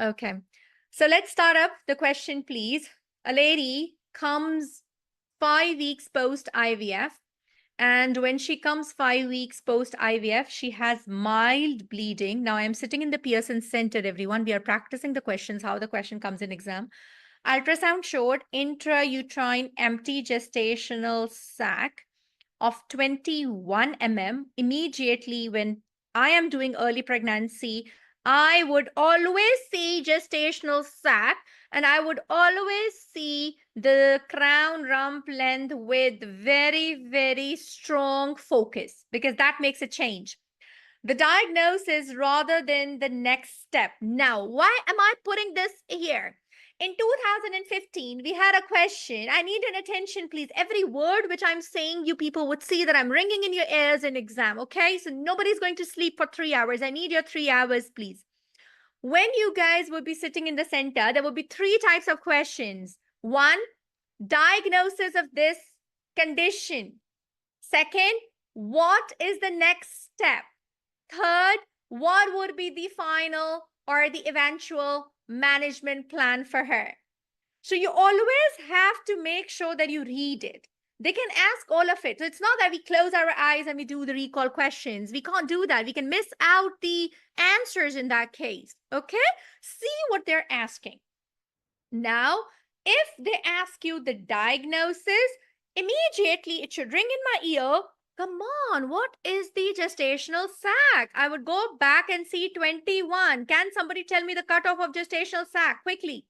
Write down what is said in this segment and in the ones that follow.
Okay. So let's start up the question, please. A lady comes 5 weeks post IVF. And when she comes 5 weeks post IVF, she has mild bleeding. Now I'm sitting in the Pearson Center, everyone. We are practicing the questions, how the question comes in exam. Ultrasound showed intrauterine empty gestational sac of 21 mm. Immediately when I am doing early pregnancy, I would always see gestational sac and I would always see the crown rump length with very, very strong focus because that makes a change. The diagnosis rather than the next step. Now, why am I putting this here? In 2015, we had a question. I need an attention, please. Every word which I'm saying, you people would see that I'm ringing in your ears in exam, okay? So nobody's going to sleep for 3 hours. I need your 3 hours, please. When you guys would be sitting in the center, there would be 3 types of questions. 1, diagnosis of this condition. 2nd, what is the next step? 3rd, what would be the final or the eventual management plan for her? So you always have to make sure that you read it. They can ask all of it. So it's not that we close our eyes and we do the recall questions. We can't do that. We can miss out the answers in that case. Okay? See what they're asking. Now, if they ask you the diagnosis, immediately it should ring in my ear. Come on, what is the gestational sac? I would go back and see 21. Can somebody tell me the cutoff of gestational sac quickly?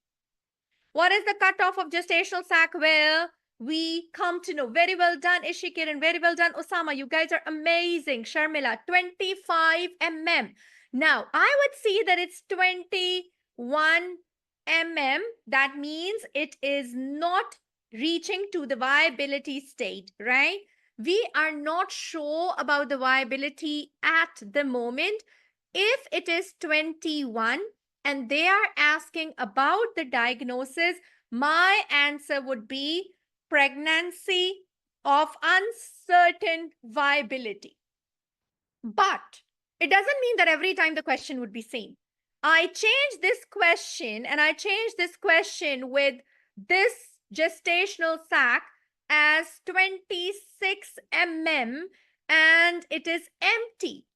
What is the cutoff of gestational sac where we come to know? Very well done, Ishikiran. Very well done, Osama. You guys are amazing. Sharmila, 25 mm. Now, I would see that it's 21 mm. That means it is not reaching to the viability state, right? We are not sure about the viability at the moment. If it is 21 and they are asking about the diagnosis, my answer would be pregnancy of uncertain viability. But it doesn't mean that every time the question would be same. I changed this question and I changed this question with this gestational sac as 26 mm and it is empty.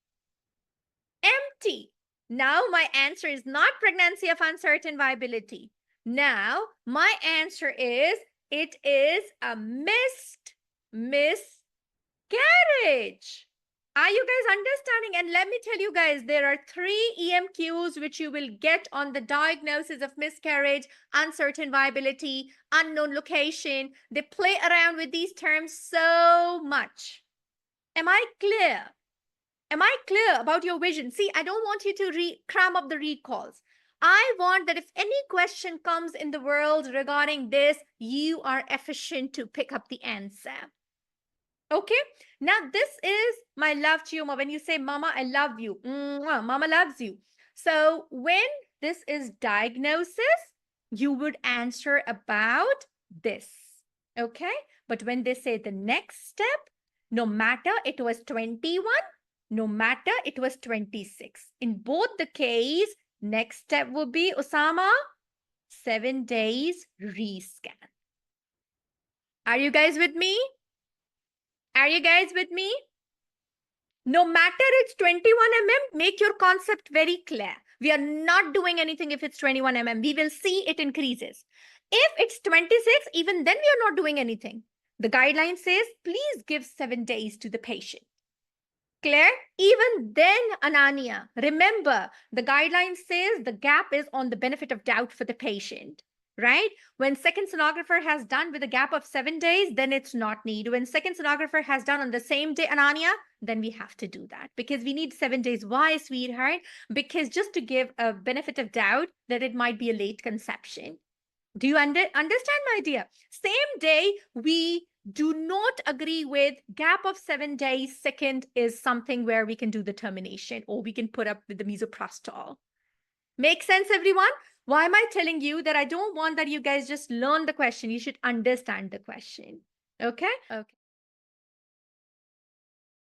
Empty. Now my answer is not pregnancy of uncertain viability. Now my answer is it is a miscarriage. Are you guys understanding? And let me tell you guys, there are 3 EMQs which you will get on the diagnosis of miscarriage, uncertain viability, unknown location. They play around with these terms so much. Am I clear? Am I clear about your vision? See, I don't want you to cram up the recalls. I want that if any question comes in the world regarding this, you are efficient to pick up the answer. Okay, now this is my love to you. When you say, Mama, I love you. Mama loves you. So when this is diagnosis, you would answer about this. Okay, but when they say the next step, no matter it was 21, no matter it was 26. In both the case, next step would be, Osama, 7 days rescan. Are you guys with me? Are you guys with me? No matter it's 21 mm, make your concept very clear. We are not doing anything if it's 21 mm. We will see it increases. If it's 26, even then we are not doing anything. The guideline says, please give 7 days to the patient. Clear? Even then, Ananya, remember, the guideline says the gap is on the benefit of doubt for the patient, right? When second sonographer has done with a gap of 7 days, then it's not need. When second sonographer has done on the same day, Ananya, then we have to do that because we need 7 days. Why, sweetheart? Because just to give a benefit of doubt that it might be a late conception. Do you understand, my dear? Same day, we do not agree with gap of 7 days. Second is something where we can do the termination or we can put up with the misoprostol. Make sense, everyone? Why am I telling you that I don't want that you guys just learn the question? You should understand the question. Okay? Okay.